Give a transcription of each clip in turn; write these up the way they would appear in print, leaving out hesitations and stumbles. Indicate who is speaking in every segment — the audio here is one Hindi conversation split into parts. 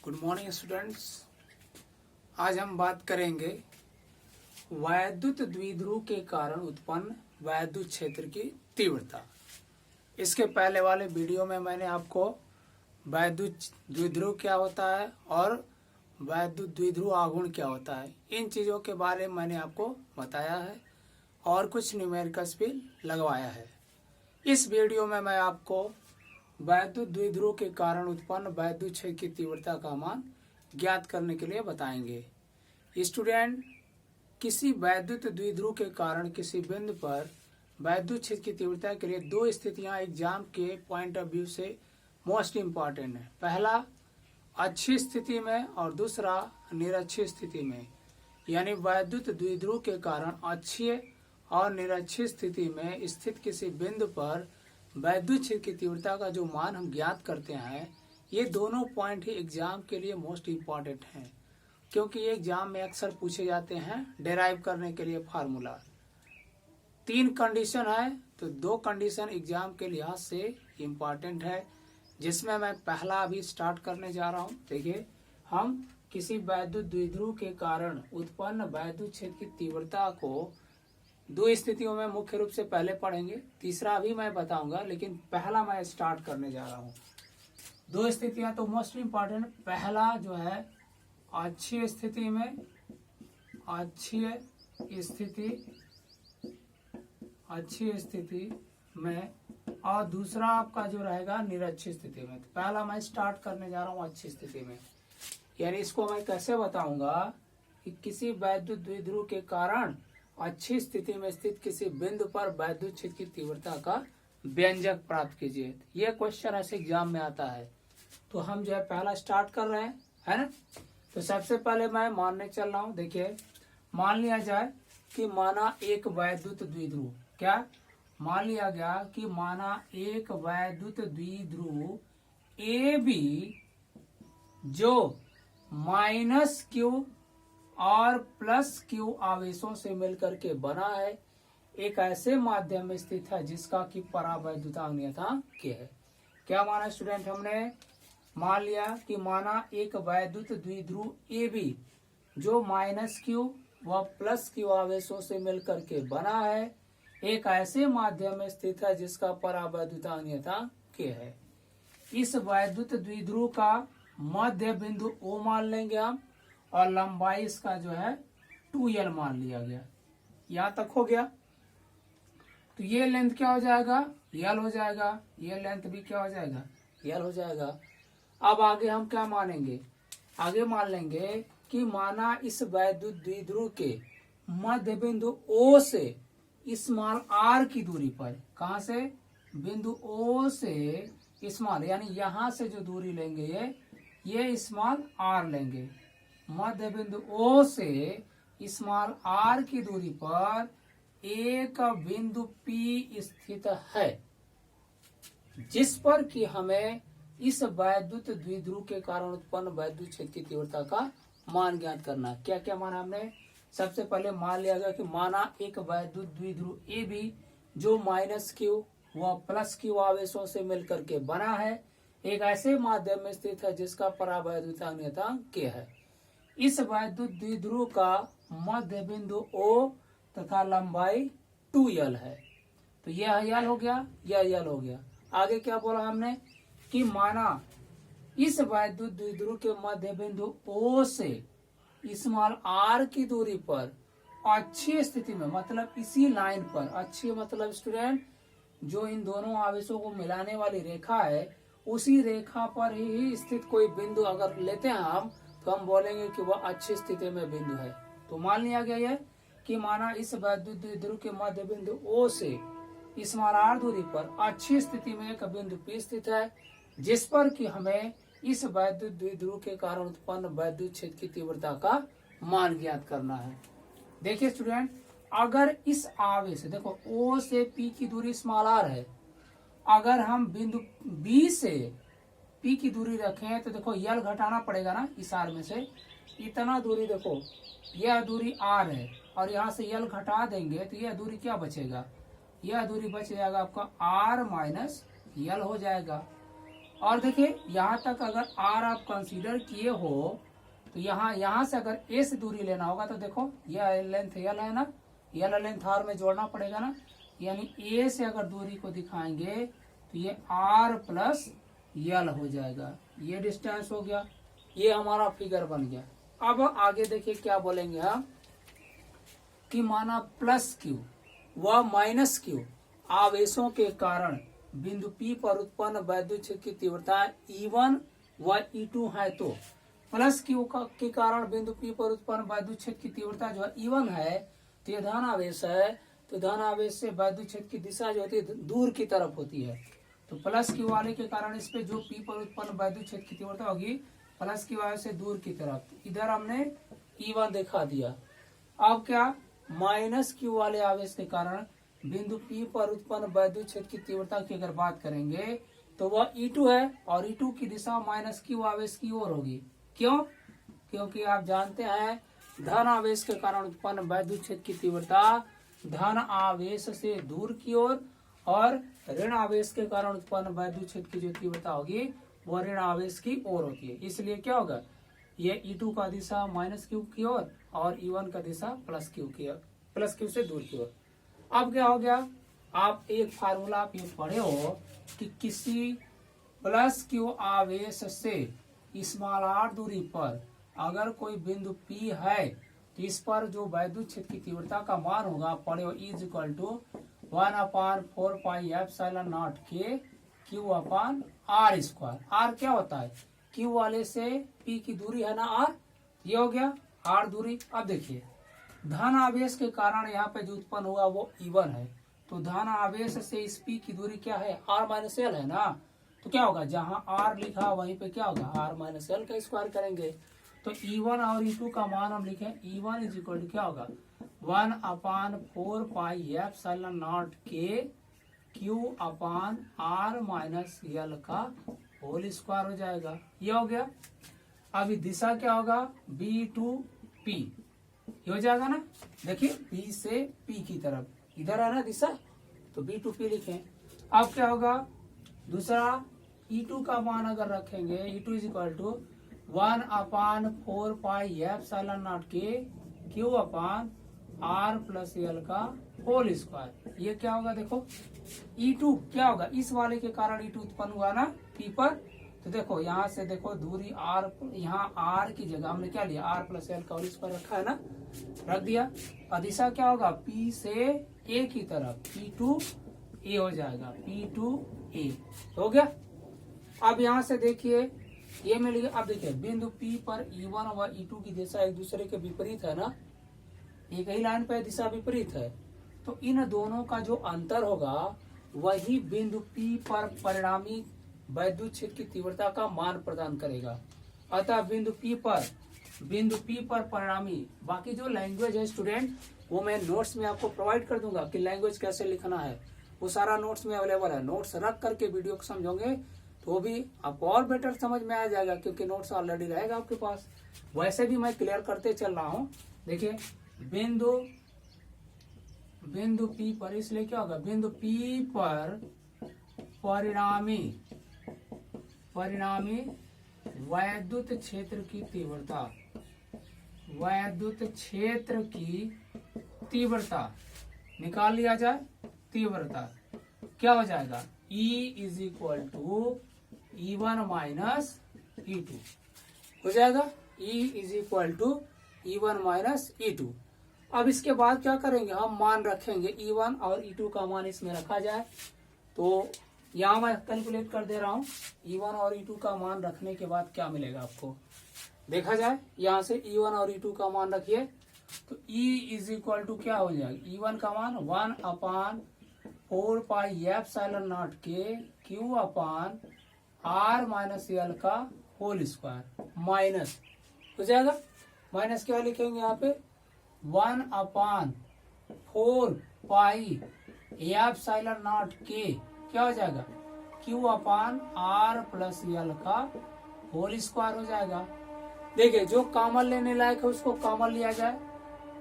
Speaker 1: Good morning students. आज हम बात करेंगे वैद्युत द्विध्रुव के कारण उत्पन्न वैद्युत क्षेत्र की तीव्रता। इसके पहले वाले वीडियो में मैंने आपको वैद्युत द्विध्रुव क्या होता है और वैद्युत द्विध्रुव आघूर्ण क्या होता है, इन चीज़ों के बारे में मैंने आपको बताया है और कुछ न्यूमेरिकल्स भी लगवाया है। इस वीडियो में मैं आपको वैद्युत द्विध्रुव के कारण उत्पन्न वैद्युत क्षेत्र की तीव्रता का मान ज्ञात करने के लिए बताएंगे। स्टूडेंट, किसी वैद्युत द्विध्रुव के कारण किसी बिंदु पर वैद्युत क्षेत्र की तीव्रता के लिए दो स्थितियां एग्जाम के पॉइंट ऑफ व्यू से मोस्ट इम्पॉर्टेंट है। पहला अच्छी स्थिति में और दूसरा निरक्षीय स्थिति में। यानी वैद्युत द्विध्रुव के कारण अक्षीय और निरक्षीय स्थिति में स्थित किसी बिंदु पर वैद्युत क्षेत्र की तीव्रता का जो मान हम ज्ञात करते हैं, ये दोनों पॉइंट ही एग्जाम के लिए मोस्ट इम्पॉर्टेंट हैं, क्योंकि ये एग्जाम में अक्सर पूछे जाते हैं डेराइव करने के लिए फार्मूला। 3 कंडीशन है, तो 2 कंडीशन एग्जाम के लिहाज से इम्पॉर्टेंट है, जिसमें मैं पहला अभी स्टार्ट करने जा रहा हूँ। देखिए, हम किसी वैद्युत द्विध्रुव के कारण उत्पन्न वैद्युत क्षेत्र की तीव्रता को 2 स्थितियों में मुख्य रूप से पहले पढ़ेंगे, तीसरा भी मैं बताऊंगा, लेकिन पहला मैं स्टार्ट करने जा रहा हूँ। 2 स्थितियां तो मोस्ट इम्पॉर्टेंट। पहला जो है अक्षीय स्थिति में, अच्छी स्थिति में, और दूसरा आपका जो रहेगा निरक्षीय स्थिति में। तो पहला मैं स्टार्ट करने जा रहा हूँ अच्छी स्थिति में। यानी इसको मैं कैसे बताऊंगा कि किसी वैद्युत द्विध्रुव के कारण अच्छी स्थिति में स्थित किसी बिंदु पर वैद्युत क्षेत्र की तीव्रता का व्यंजक प्राप्त कीजिए। यह क्वेश्चन ऐसे एग्जाम में आता है। तो हम जो है पहला स्टार्ट कर रहे हैं, है ना। तो सबसे पहले मैं मानने चल रहा हूँ। देखिए, मान लिया जाए कि माना एक वैद्युत द्विध्रुव, क्या मान लिया गया कि माना एक वैद्युत द्विध्रुव ए बी जो -q और +q आवेशों से मिलकर के बना है, एक ऐसे माध्यम में स्थित है जिसका कि परावैद्युतांक नियतांक k है। क्या माना स्टूडेंट? हमने मान लिया कि माना एक वैद्युत द्विध्रुव ए बी जो -q व +q आवेशों से मिलकर के बना है, एक ऐसे माध्यम में स्थित है जिसका परावैद्युतांक नियतांक k है। इस वैद्युत द्विध्रुव का मध्य बिंदु O मान लेंगे हम, और लंबाई इसका जो है 2l मान लिया गया। यहाँ तक हो गया। तो ये लेंथ क्या हो जाएगा? l हो जाएगा। ये लेंथ भी क्या हो जाएगा? l हो जाएगा। अब आगे हम क्या मानेंगे? आगे मान लेंगे कि माना इस वैद्युत द्विध्रुव के मध्य बिंदु O से स्मॉल r की दूरी पर, कहाँ से? बिंदु O से स्मॉल, यानी यहाँ से जो दूरी लेंगे ये स्मॉल r लेंगे। मध्य बिंदु O से स्मॉल r की दूरी पर एक बिंदु P स्थित है, जिस पर कि हमें इस वैद्युत द्विध्रुव के कारण उत्पन्न वैद्युत क्षेत्र की तीव्रता का मान ज्ञात करना। क्या क्या माना हमने? सबसे पहले मान लिया गया कि माना एक वैद्युत द्विध्रुव ए बी जो -q व +q आवेशों से मिलकर के बना है, एक ऐसे माध्यम में स्थित है जिसका परावैद्युतांक नियतांक k है। इस वैद्युत द्विध्रुव का मध्य बिंदु O तथा लंबाई 2l है। तो यह l हो गया, यह l हो गया। आगे क्या बोला हमने कि माना इस वैद्युत द्विध्रुव के मध्य बिंदु O से स्मॉल r की दूरी पर अक्षीय स्थिति में, मतलब इसी लाइन पर, अक्षीय मतलब स्टूडेंट जो इन दोनों आवेशों को मिलाने वाली रेखा है, उसी रेखा पर ही स्थित कोई बिंदु अगर लेते हैं हम, तो हम बोलेंगे कि वह अच्छी स्थिति में बिंदु है। तो मान लिया गया है कि माना इस वैद्युत द्विध्रुव के मध्य बिंदु O से स्मॉल r दूरी पर अच्छी स्थिति में एक बिंदु P स्थित है, जिस पर कि हमें इस वैद्युत द्विध्रुव के कारण उत्पन्न वैद्युत क्षेत्र की तीव्रता का मान ज्ञात करना है। देखिए स्टूडेंट, अगर इस आवेश, देखो O से P की दूरी स्मॉल r है, अगर हम बिंदु B से P की दूरी रखें तो देखो l घटाना पड़ेगा ना इस r में से, इतना दूरी, देखो यह दूरी r है और यहाँ से l घटा देंगे तो यह दूरी क्या बचेगा? यह दूरी बच जाएगा आपका r - l हो जाएगा। और देखिए यहाँ तक अगर आर आप कंसीडर किए हो तो यहाँ से अगर ए से दूरी लेना होगा तो देखो यह लेंथ यल है ना, यल लेंथ आर में जोड़ना पड़ेगा ना, यानी ए से अगर दूरी को दिखाएंगे तो ये आर प्लस यल हो जाएगा। ये डिस्टेंस हो गया, ये हमारा फिगर बन गया। अब आगे देखिए क्या बोलेंगे हम कि माना प्लस क्यू व माइनस क्यू आवेशों के कारण बिंदु P पर उत्पन्न वैद्युत क्षेत्र की तीव्रता E1 व E2 है, तो प्लस क्यू के कारण बिंदु P पर उत्पन्न वैद्युत क्षेत्र की तीव्रता जो है E1 है, तो ये धन आवेश है, तो धन आवेश से वैद्युत क्षेत्र की दिशा जो होती है दूर की तरफ होती है। तो प्लस क्यू वाले के कारण इस पे जो P पर उत्पन्न वैद्युत क्षेत्र की तीव्रता होगी प्लस क्यू वाले से दूर की तरफ। इधर हमने E1 दिखा दिया। अब क्या माइनस क्यू वाले आवेश के कारण बिंदु P पर उत्पन्न वैद्युत क्षेत्र की तीव्रता की अगर बात करेंगे तो वह E2 है और E2 की दिशा माइनस क्यू आवेश की ओर होगी। क्यों? क्योंकि आप जानते हैं धन आवेश के कारण उत्पन्न वैद्युत क्षेत्र की तीव्रता धन आवेश से दूर की ओर और ऋण आवेश के कारण उत्पन्न वैद्युत क्षेत्र की जो तीव्रता होगी वह ऋण आवेश की ओर होती है। इसलिए क्या होगा, ये E2 का दिशा माइनस क्यू की ओर और E1 का दिशा प्लस क्यू की ओर, प्लस क्यू से दूर की ओर। अब क्या हो गया, आप एक फार्मूला आप ये पढ़े हो कि किसी प्लस क्यू आवेश से स्मॉल r दूरी पर अगर कोई बिंदु P है तो इस पर जो वैद्युत क्षेत्र की तीव्रता का मान होगा पढ़े हो is equal to 1/4 pi epsilon not के Q upon R square. R क्या होता है, क्यू वाले से P की दूरी है ना r, ये हो गया r दूरी। अब देखिए धन आवेश के कारण यहाँ पे जो उत्पन्न हुआ वो E1 है, तो धन आवेश से इस P की दूरी क्या है r माइनस एल है ना, तो क्या होगा जहाँ r लिखा वहीं पे क्या होगा r माइनस एल का स्क्वायर करेंगे। तो E1 और E2 का मान हम लिखे E1 इज इक्वल टू क्या होगा 1/4 पाई एप्सिलॉन नॉट के Q upon r minus L का होल स्क्वायर हो जाएगा। ये हो गया। अभी दिशा क्या होगा B2P, ये हो जाएगा ना। देखिए B से P की तरफ, इधर है ना दिशा, तो B2P लिखें। अब क्या होगा, दूसरा E2 का मान अगर रखेंगे E2 is equal to 1/4 pi epsilon not के Q upon r plus L का होल स्क्वायर। ये क्या होगा, देखो E2 क्या होगा, इस वाले के कारण E2 उत्पन्न हुआ ना P पर, तो देखो यहाँ से देखो दूरी r, यहाँ r की जगह हमने क्या लिया r प्लस एल का होल स्क्वायर रखा है ना, रख दिया। और दिशा क्या होगा P से A की तरफ, P2A हो जाएगा, P2A हो गया। अब यहाँ से देखिए ये मिल गया। अब देखिए बिंदु P पर E1 व E2 की दिशा एक दूसरे के विपरीत है ना, एक ही लाइन पर दिशा विपरीत है, तो इन दोनों का जो अंतर होगा वही बिंदु P पर परिणामी वैद्युत क्षेत्र की तीव्रता का मान प्रदान करेगा। अतः बिंदु P पर परिणामी, बाकी जो लैंग्वेज है स्टूडेंट वो मैं नोट्स में आपको प्रोवाइड कर दूंगा कि लैंग्वेज कैसे लिखना है, वो सारा नोट्स में अवेलेबल है। नोट्स रख करके वीडियो को समझोगे तो वो भी आपको और बेटर समझ में आ जाएगा, क्योंकि नोट्स ऑलरेडी रहेगा आपके पास। वैसे भी मैं क्लियर करते चल रहा हूँ। देखिए बिंदु P पर, इसलिए क्या होगा बिंदु P पर परिणामी वैद्युत क्षेत्र की तीव्रता निकाल लिया जाए। तीव्रता क्या हो जाएगा, E is equal to E1 minus E2 हो जाएगा। E is equal to E1 minus E2। अब इसके बाद क्या करेंगे, हम मान रखेंगे E1 और E2 का मान इसमें रखा जाए। तो यहाँ मैं कैलकुलेट कर दे रहा हूँ, E1 और E2 का मान रखने के बाद क्या मिलेगा आपको, देखा जाए। यहाँ से E1 और E2 का मान रखिए तो E इज इक्वल टू क्या हो जाएगा, E1 का मान 1/4 पाई एप्सिलॉन नॉट के Q upon r minus L का होल स्क्वायर माइनस हो जाएगा। माइनस क्या लिखेंगे यहाँ पे 1/4 पाई एप्सिलॉन नॉट के क्या हो जाएगा q upon r plus L का होल स्क्वायर हो जाएगा। देखिए जो कॉमन लेने लायक है उसको कॉमन लिया जाए।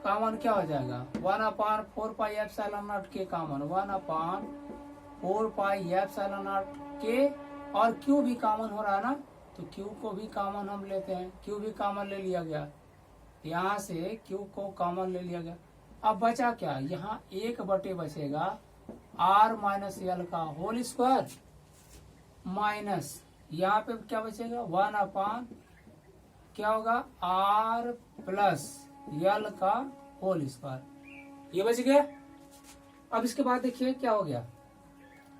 Speaker 1: कॉमन क्या हो जाएगा 1/4 पाई एप्सिलॉन नॉट के कॉमन 1/4 पाई एप्सिलॉन नॉट के और क्यू भी कॉमन हो रहा है ना, तो क्यू को भी कॉमन हम लेते हैं, क्यू भी कॉमन ले लिया गया, यहाँ से क्यू को कॉमन ले लिया गया। अब बचा क्या, यहाँ 1 बचेगा r माइनस एल का होल स्क्वायर माइनस यहाँ पे क्या बचेगा 1 अपान क्या होगा r प्लस एल का होल स्क्वायर, ये बच गया। अब इसके बाद देखिए क्या हो गया,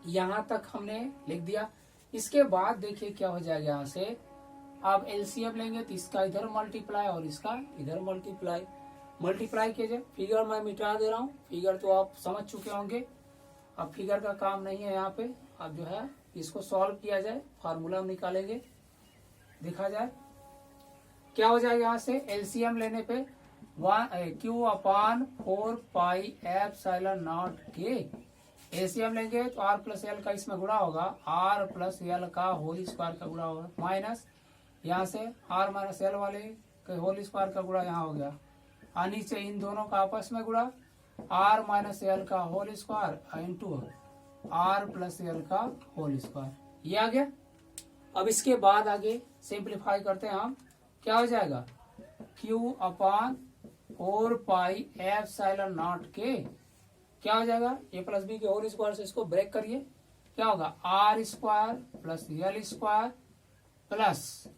Speaker 1: यहाँ तक हमने लिख दिया। इसके बाद देखिए क्या हो जाएगा, यहाँ से अब एलसीएम लेंगे तो इसका इधर मल्टीप्लाई और इसका इधर मल्टीप्लाई कीजिए। फिगर मैं मिटा दे रहा हूँ, फिगर तो आप समझ चुके होंगे, अब फिगर का काम नहीं है यहाँ पे। अब जो है इसको सॉल्व किया जाए, फार्मूला हम निकालेंगे, देखा जाए क्या हो जाएगा। यहाँ से एलसीएम लेने पे Q upon 4 pi epsilon not के, एलसीएम लेंगे तो आर प्लस एल का इसमें गुणा होगा, आर प्लस एल का होल स्क्वायर का गुणा होगा, माइनस यहाँ से आर माइनस एल वाले के होल स्क्वायर का गुणा यहाँ हो गया, और नीचे इन दोनों का आपस में गुणा, आर माइनस एल का whole square into r plus L का होल स्क्वायर, ये आ गया। अब इसके बाद आगे सिंप्लीफाई करते हैं हम, क्या हो जाएगा q upon 4 pi epsilon not के, क्या हो जाएगा ए प्लस बी के होल स्क्वायर से इसको ब्रेक करिए, क्या होगा r square plus L square plus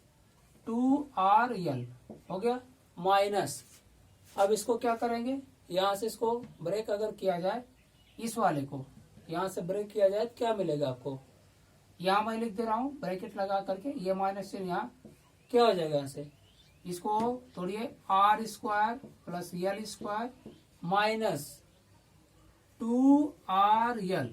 Speaker 1: 2RL हो गया माइनस। अब इसको क्या करेंगे, यहाँ से इसको ब्रेक अगर किया जाए, इस वाले को यहाँ से ब्रेक किया जाए तो क्या मिलेगा आपको, यहाँ मैं लिख दे रहा हूँ ब्रैकेट लगा करके, ये माइनस से यहाँ क्या हो जाएगा, यहाँ से इसको तोड़िए, R square plus L square minus 2RL।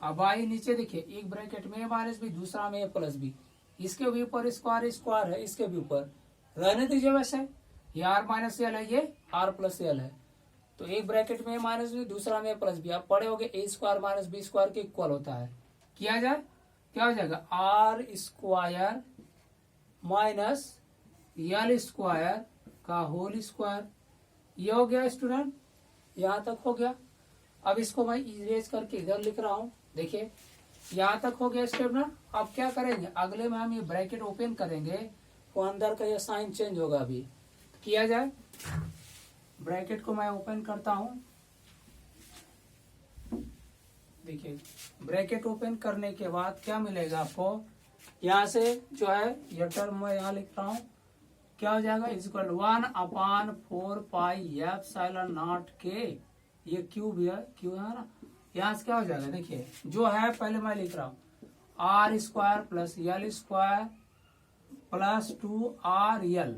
Speaker 1: अब आई नीचे देखिए, एक ब्रैकेट में माइनस बी, दूसरा में प्लस बी, इसके भी ऊपर स्क्वायर स्क्वायर है, इसके भी ऊपर रहने दीजिए वैसे, ये आर माइनस एल है, ये आर प्लस एल है, तो एक ब्रैकेट में माइनस बी, दूसरा में प्लस बी, आप पढ़े होगे a square minus b square के इक्वल होता है, किया जाए क्या हो जाएगा r square minus L square का होल स्क्वायर, ये हो गया स्टूडेंट, यहाँ तक हो गया। अब इसको मैं इरेज करके इधर लिख रहा हूँ, देखिए यहाँ तक हो गया स्टेप ना। अब क्या करेंगे, अगले में हम ये ब्रैकेट ओपन करेंगे तो अंदर का ये साइन चेंज होगा, अभी किया जाए। ब्रैकेट को मैं ओपन करता हूँ, देखिए ब्रैकेट ओपन करने के बाद क्या मिलेगा आपको, यहाँ से जो है ये टर्म मैं यहाँ लिख रहा हूँ, क्या हो जाएगा equal 1 upon 4 pi epsilon not के, ये क्यू भी है, क्यू है ना, यहाँ से क्या हो जाएगा देखिए, जो है पहले मैं लिख रहा हूँ r square plus L square plus 2RL।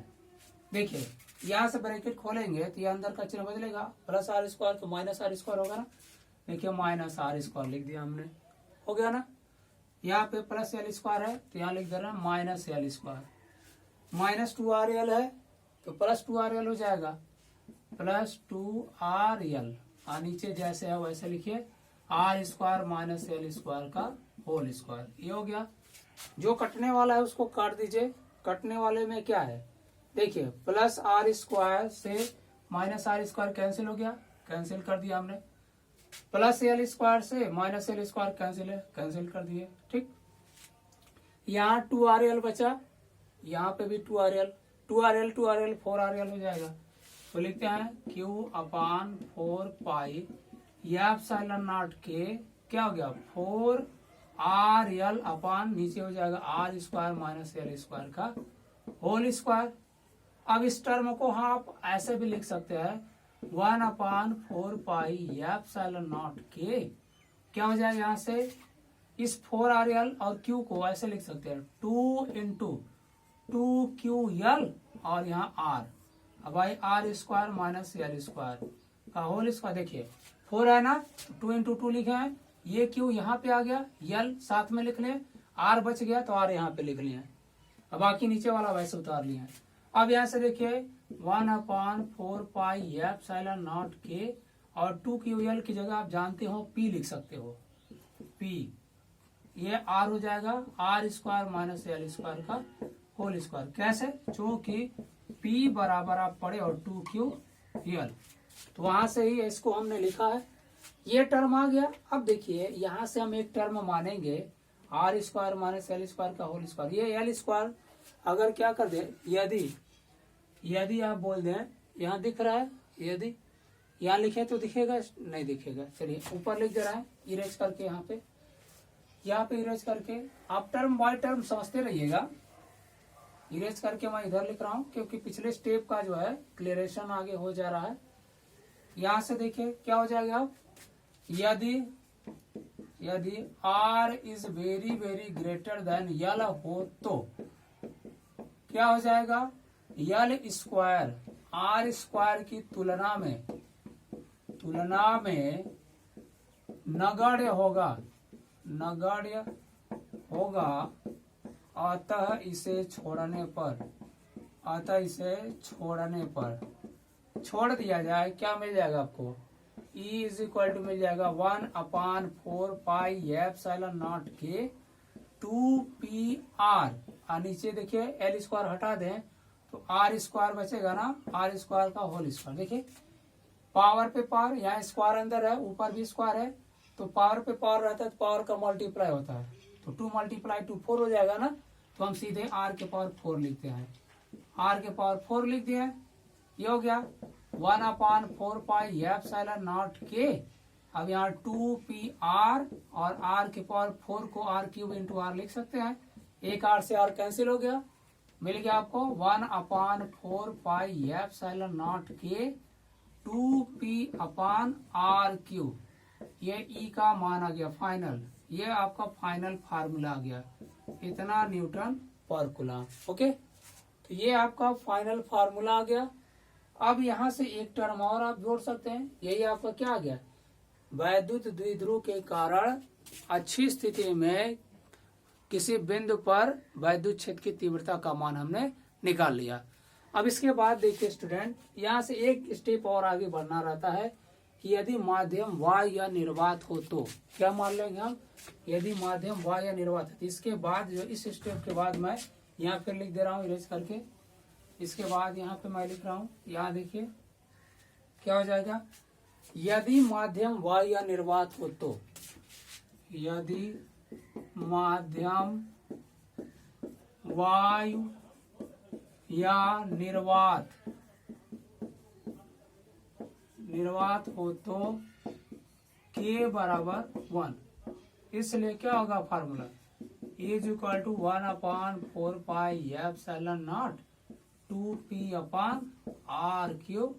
Speaker 1: देखिए यहाँ से ब्रैकेट खोलेंगे तो ये अंदर का चिन्ह बदलेगा, प्लस आर स्क्वायर तो माइनस आर स्क्वायर होगा ना, देखिए माइनस आर स्क्वायर लिख दिया हमने, हो गया ना। यहाँ पे प्लस एल स्क्वायर है तो यहाँ लिख दे रहे हैं minus L square, minus 2RL है तो प्लस 2RL हो जाएगा, प्लस 2RL, और नीचे जैसे है वैसे लिखिए r square minus L square का होल स्क्वायर, ये हो गया। जो कटने वाला है उसको काट दीजिए, कटने वाले में क्या है देखिए, प्लस आर स्क्वायर से माइनस आर स्क्वायर कैंसिल हो गया, कैंसिल कर दिया हमने, प्लस एल स्क्वायर से माइनस एल स्क्वायर कैंसिल है, कैंसिल कर दिए, ठीक। यहाँ 2RL बचा, यहाँ पे भी 2RL 4RL हो जाएगा, तो लिखते हैं q upon 4 pi epsilon not के, क्या हो गया 4RL अपान नीचे हो जाएगा r square minus L square का होल स्क्वायर। अब इस टर्म को आप ऐसे भी लिख सकते हैं 1 अपान 4 पाई एप्सिलॉन नॉट के, क्या हो जाएगा यहाँ से इस 4RL और Q को ऐसे लिख सकते हैं 2 इंटू 2QL और यहाँ R, अब I R square minus L square का होल स्क्वायर, देखिए 4 है ना, 2 इंटू 2 लिखे हैं, ये क्यू यहाँ पे आ गया, यल साथ में लिख लें, आर बच गया तो आर यहाँ पे लिख लिया, अब बाकी नीचे वाला वैसे उतार लिया है। अब यहाँ से देखिए 1 अपान 4 पाई एप्सिलॉन नॉट के, और 2QL की जगह आप जानते हो P लिख सकते हो, P, ये R हो जाएगा r square minus L square का होल स्क्वायर, कैसे, चूंकि P बराबर आप पढ़े और 2QL, तो वहां से ही इसको हमने लिखा है, ये टर्म आ गया। अब देखिए यहाँ से हम एक टर्म मानेंगे r square minus L square का होल स्क्वायर। ये एल स्क्वायर अगर क्या कर दे, यदि आप बोल दें, यहाँ दिख रहा है, यदि यहाँ लिखे तो दिखेगा, नहीं दिखेगा। चलिए ऊपर लिख दे रहा है इरेज करके, यहाँ पे इरेज करके आप टर्म बाय टर्म समझते रहिएगा। इरेज करके मैं इधर लिख रहा हूँ क्योंकि पिछले स्टेप का जो है क्लियरेशन आगे हो जा रहा है। यहाँ से देखिए क्या हो जाएगा, आप यदि r is very very greater than L हो तो क्या हो जाएगा, यल स्क्वायर आर स्क्वायर की तुलना में नगण्य होगा, अतः इसे छोड़ने पर छोड़ दिया जाए, क्या मिल जाएगा आपको, E इज इक्वल टू मिल जाएगा 1/4 पाई एप्सिलॉन नॉट के 2pr। और नीचे देखिए एल स्क्वायर हटा दें तो आर स्क्वायर बचेगा ना, आर स्क्वायर का होल स्क्वायर। देखिए पावर पे पावर, यहाँ स्क्वायर अंदर है, ऊपर भी स्क्वायर है, तो पावर पे पावर रहता है तो पावर का मल्टीप्लाई होता है, तो 2 × 2 4 हो जाएगा ना। तो हम सीधे r के पावर 4 लिखते हैं, r के पावर 4 लिख दिया, ये हो गया 1/4 पाई एप्सिलॉन नॉट के। अब यहाँ 2pr और r के पावर 4 को r³ इंटू r लिख सकते हैं। एक r से r कैंसिल हो गया, मिल गया आपको 1/4 पाई एप्सिलॉन नॉट के 2p/r³। ये e का मान आ गया फाइनल, ये आपका फाइनल फार्मूला आ गया, इतना न्यूटन पर कूलम। ओके, तो ये आपका फाइनल फार्मूला आ गया। अब यहाँ से एक टर्म और आप जोड़ सकते हैं, यही आपका क्या आ गया, वैद्युत द्विध्रुव के कारण अच्छी स्थिति में किसी बिंदु पर वैद्युत क्षेत्र की तीव्रता का मान हमने निकाल लिया। अब इसके बाद देखिए स्टूडेंट, यहाँ से एक स्टेप और आगे बढ़ना रहता है कि यदि माध्यम वाय या निर्वात हो तो क्या मान लेंगे हम, यदि माध्यम वाय या निर्वात है। इसके बाद जो इस स्टेप के बाद मैं यहाँ फिर लिख दे रहा हूँ इरेज करके, इसके बाद यहाँ पे मैं लिख रहा हूँ, यहाँ देखिए क्या हो जाएगा, यदि माध्यम वायु या निर्वात हो तो, यदि माध्यम वायु या निर्वात हो तो k बराबर 1। इसलिए क्या होगा formula, is equal to 1/4 pi epsilon naught 2p/r³।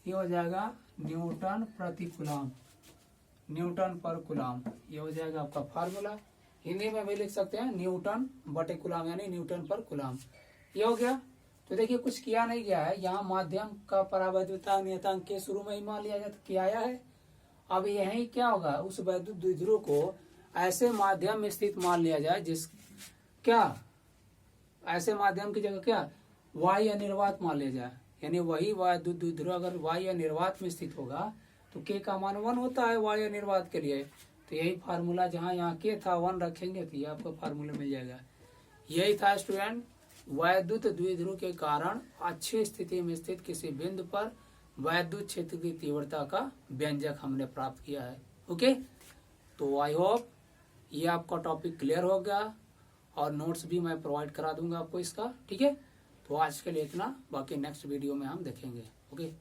Speaker 1: ये हो जाएगा न्यूटन प्रति कूलम, न्यूटन पर कूलम। ये हो जाएगा आपका फार्मूला। हिंदी में भी लिख सकते हैं न्यूटन बटे कूलम, यानी न्यूटन पर कूलम। ये हो गया। तो देखिए कुछ किया नहीं गया है, यहाँ माध्यम का परावैद्युता नियतांक के शुरू में ही मान लिया जाता क्या आया है। अब यही क्या होगा, उस वैद्युत द्विध्रुव को ऐसे माध्यम में स्थित मान लिया जाए जिस क्या, ऐसे माध्यम की जगह क्या वायु या निर्वात मान लिया जाए, यानी वही वैद्युत द्विध्रुव अगर वायु या निर्वात में स्थित होगा तो k का मान 1 होता है वायु या निर्वात के लिए। तो यही फार्मूला, जहाँ यहाँ k था 1 रखेंगे तो ये आपको फार्मूला मिल जाएगा। यही था स्टूडेंट, वैद्युत द्विध्रुव के कारण अच्छी स्थिति में स्थित किसी बिंदु पर वैद्युत क्षेत्र की तीव्रता का व्यंजक हमने प्राप्त किया है। ओके, तो आई होप ये आपका टॉपिक क्लियर हो गया, और नोट्स भी मैं प्रोवाइड करा दूंगा आपको इसका। ठीक है, तो आज के लिए इतना, बाकी नेक्स्ट वीडियो में हम देखेंगे। ओके।